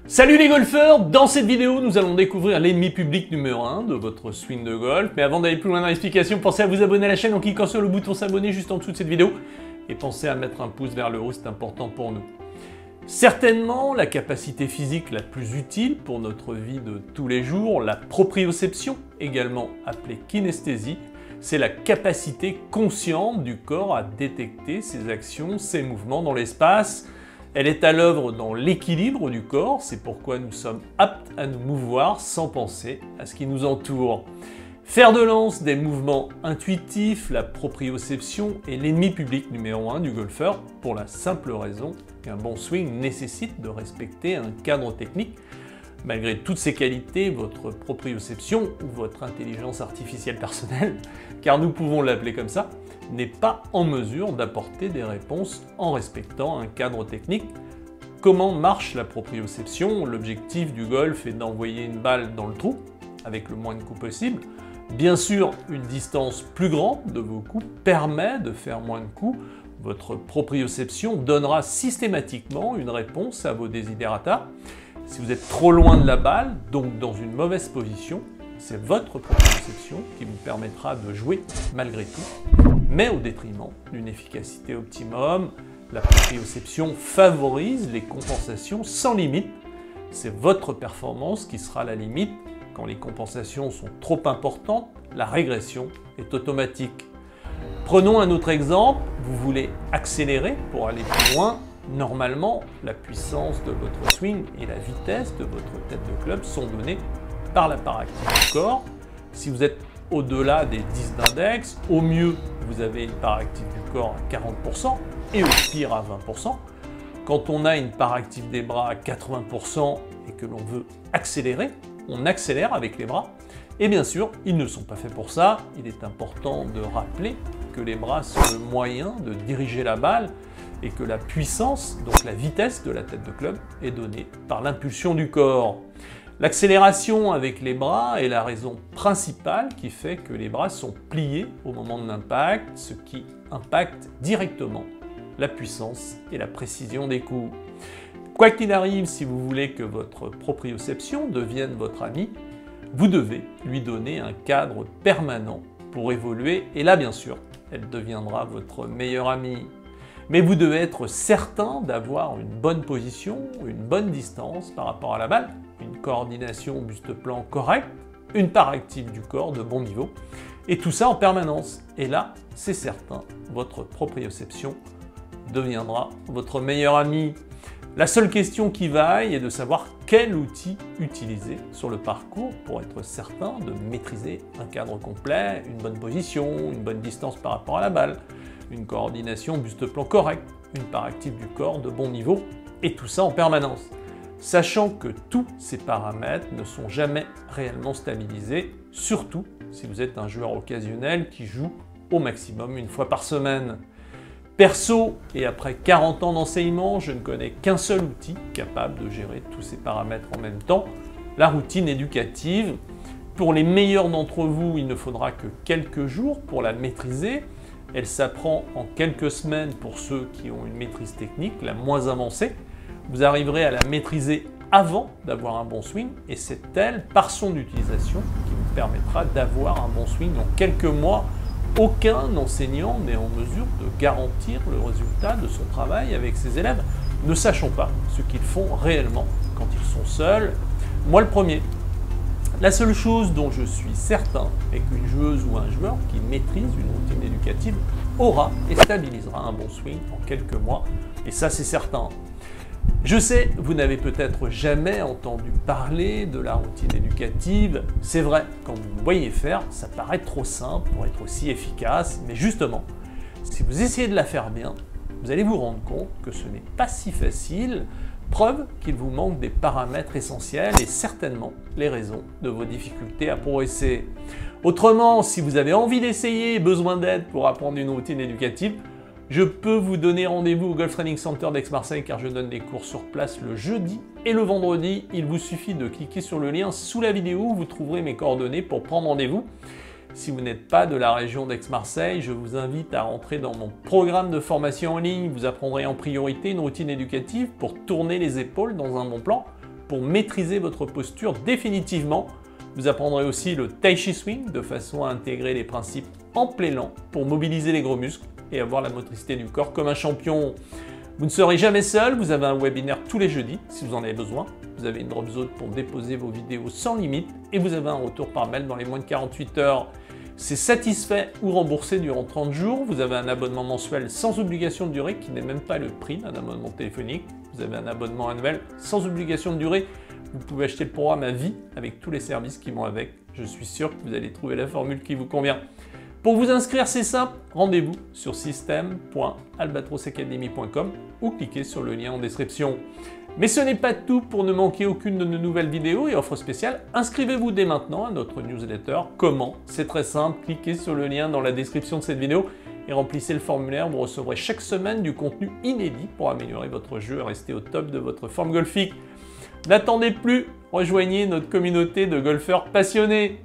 Salut les golfeurs! Dans cette vidéo, nous allons découvrir l'ennemi public numéro 1 de votre swing de golf. Mais avant d'aller plus loin dans l'explication, pensez à vous abonner à la chaîne en cliquant sur le bouton s'abonner juste en dessous de cette vidéo. Et pensez à mettre un pouce vers le haut, c'est important pour nous. Certainement, la capacité physique la plus utile pour notre vie de tous les jours, la proprioception, également appelée kinesthésie, c'est la capacité consciente du corps à détecter ses actions, ses mouvements dans l'espace. Elle est à l'œuvre dans l'équilibre du corps, c'est pourquoi nous sommes aptes à nous mouvoir sans penser à ce qui nous entoure. Fer de lance des mouvements intuitifs, la proprioception est l'ennemi public numéro 1 du golfeur, pour la simple raison qu'un bon swing nécessite de respecter un cadre technique. Malgré toutes ces qualités, votre proprioception, ou votre intelligence artificielle personnelle, car nous pouvons l'appeler comme ça, n'est pas en mesure d'apporter des réponses en respectant un cadre technique. Comment marche la proprioception? L'objectif du golf est d'envoyer une balle dans le trou, avec le moins de coups possible. Bien sûr, une distance plus grande de vos coups permet de faire moins de coups. Votre proprioception donnera systématiquement une réponse à vos desiderata. Si vous êtes trop loin de la balle, donc dans une mauvaise position, c'est votre proprioception qui vous permettra de jouer malgré tout, mais au détriment d'une efficacité optimum. La proprioception favorise les compensations sans limite. C'est votre performance qui sera la limite. Quand les compensations sont trop importantes, la régression est automatique. Prenons un autre exemple. Vous voulez accélérer pour aller plus loin. Normalement, la puissance de votre swing et la vitesse de votre tête de club sont données par la part active du corps. Si vous êtes au-delà des 10 d'index, au mieux, vous avez une part active du corps à 40% et au pire à 20%. Quand on a une part active des bras à 80% et que l'on veut accélérer, on accélère avec les bras. Et bien sûr, ils ne sont pas faits pour ça. Il est important de rappeler que les bras sont le moyen de diriger la balle et que la puissance, donc la vitesse de la tête de club, est donnée par l'impulsion du corps. L'accélération avec les bras est la raison principale qui fait que les bras sont pliés au moment de l'impact, ce qui impacte directement la puissance et la précision des coups. Quoi qu'il arrive, si vous voulez que votre proprioception devienne votre ami, vous devez lui donner un cadre permanent pour évoluer, et là bien sûr, elle deviendra votre meilleure amie. Mais vous devez être certain d'avoir une bonne position, une bonne distance par rapport à la balle, une coordination buste-plan correcte, une part active du corps de bon niveau, et tout ça en permanence. Et là, c'est certain, votre proprioception deviendra votre meilleur ami. La seule question qui vaille est de savoir quel outil utiliser sur le parcours pour être certain de maîtriser un cadre complet, une bonne position, une bonne distance par rapport à la balle, une coordination buste-plan correcte, une part active du corps de bon niveau, et tout ça en permanence. Sachant que tous ces paramètres ne sont jamais réellement stabilisés, surtout si vous êtes un joueur occasionnel qui joue au maximum une fois par semaine. Perso, et après 40 ans d'enseignement, je ne connais qu'un seul outil capable de gérer tous ces paramètres en même temps, la routine éducative. Pour les meilleurs d'entre vous, il ne faudra que quelques jours pour la maîtriser. Elle s'apprend en quelques semaines pour ceux qui ont une maîtrise technique la moins avancée. Vous arriverez à la maîtriser avant d'avoir un bon swing, et c'est elle, par son utilisation, qui vous permettra d'avoir un bon swing en quelques mois. Aucun enseignant n'est en mesure de garantir le résultat de son travail avec ses élèves, ne sachant pas ce qu'ils font réellement quand ils sont seuls. Moi le premier. La seule chose dont je suis certain est qu'une joueuse ou un joueur qui maîtrise une routine éducative aura et stabilisera un bon swing en quelques mois, et ça c'est certain. Je sais, vous n'avez peut-être jamais entendu parler de la routine éducative. C'est vrai, quand vous me voyez faire, ça paraît trop simple pour être aussi efficace, mais justement, si vous essayez de la faire bien, vous allez vous rendre compte que ce n'est pas si facile, preuve qu'il vous manque des paramètres essentiels et certainement les raisons de vos difficultés à progresser. Autrement, si vous avez envie d'essayer et besoin d'aide pour apprendre une routine éducative, je peux vous donner rendez-vous au Golf Training Center d'Aix-Marseille car je donne des cours sur place le jeudi et le vendredi. Il vous suffit de cliquer sur le lien sous la vidéo où vous trouverez mes coordonnées pour prendre rendez-vous. Si vous n'êtes pas de la région d'Aix-Marseille, je vous invite à rentrer dans mon programme de formation en ligne. Vous apprendrez en priorité une routine éducative pour tourner les épaules dans un bon plan, pour maîtriser votre posture définitivement. Vous apprendrez aussi le Tai Chi Swing de façon à intégrer les principes en plein élan pour mobiliser les gros muscles et avoir la motricité du corps comme un champion. Vous ne serez jamais seul, vous avez un webinaire tous les jeudis si vous en avez besoin. Vous avez une drop zone pour déposer vos vidéos sans limite et vous avez un retour par mail dans les moins de 48 heures. C'est satisfait ou remboursé durant 30 jours. Vous avez un abonnement mensuel sans obligation de durée qui n'est même pas le prix d'un abonnement téléphonique. Vous avez un abonnement annuel sans obligation de durée. Vous pouvez acheter le programme à vie avec tous les services qui vont avec. Je suis sûr que vous allez trouver la formule qui vous convient. Pour vous inscrire, c'est simple, rendez-vous sur system.albatrosacademy.com ou cliquez sur le lien en description. Mais ce n'est pas tout. Pour ne manquer aucune de nos nouvelles vidéos et offres spéciales, inscrivez-vous dès maintenant à notre newsletter. Comment? C'est très simple, cliquez sur le lien dans la description de cette vidéo et remplissez le formulaire. Vous recevrez chaque semaine du contenu inédit pour améliorer votre jeu et rester au top de votre forme golfique. N'attendez plus, rejoignez notre communauté de golfeurs passionnés.